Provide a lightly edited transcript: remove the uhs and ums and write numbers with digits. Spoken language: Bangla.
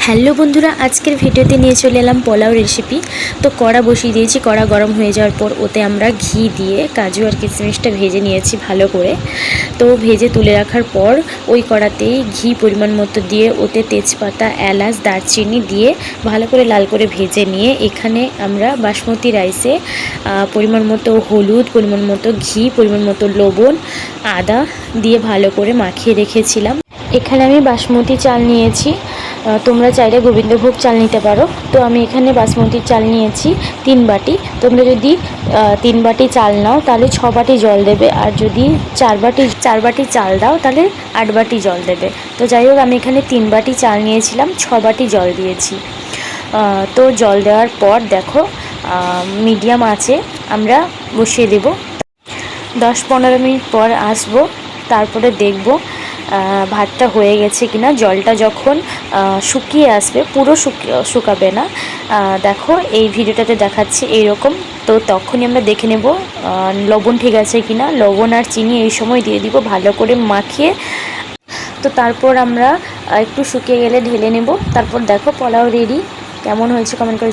হ্যালো বন্ধুরা, আজকের ভিডিওতে নিয়ে চলে এলাম পোলাও রেসিপি। তো কড়া বসিয়ে দিয়েছি। কড়া গরম হয়ে যাওয়ার পর ওতে আমরা ঘি দিয়ে কাজু আর কিশমিশটা ভেজে নিয়েছি ভালো করে। তো ভেজে তুলে রাখার পর ওই কড়াতেই ঘি পরিমাণ মতো দিয়ে ওতে তেজপাতা, এলাচ, দারচিনি দিয়ে ভালো করে লাল করে ভেজে নিয়ে এখানে আমরা বাসমতি রাইসে পরিমাণ মতো হলুদ, পরিমাণ মতো ঘি, পরিমাণ মতো লবণ, আদা দিয়ে ভালো করে মাখিয়ে রেখেছিলাম। এখানে আমি বাসমতি চাল নিয়েছি, তোমরা চাইলে গোবিন্দভোগ চাল নিতে পারো। তো আমি এখানে বাসমতি চাল নিয়েছি 3 বাটি। তোমরা যদি 3 বাটি চাল নাও তাহলে 6 বাটি জল দেবে, আর যদি 4 বাটি চাল দাও তাহলে 8 বাটি জল দেবে। তো যাই হোক, আমি এখানে 3 বাটি চাল নিয়েছিলাম, 6 বাটি জল দিয়েছি। তো জল দেওয়ার পর দেখো মিডিয়াম আঁচে আমরা বসিয়ে দেব। 10-15 মিনিট পর আসবো, তারপরে দেখব ভাতটা হয়ে গেছে কিনা। জলটা যখন শুকিয়ে আসবে, পুরো শুকাবে না, দেখো এই ভিডিওটাতে দেখাচ্ছি এইরকম। তো তখনই আমরা দেখে নেব লবণ ঠিক আছে কিনা। লবণ আর চিনি এই সময় দিয়ে দিব ভালো করে মাখিয়ে। তো তারপর আমরা একটু শুকিয়ে গেলে ঢেলে নেব। তারপর দেখো পোলাও রেডি। কেমন হয়েছে কমেন্ট করে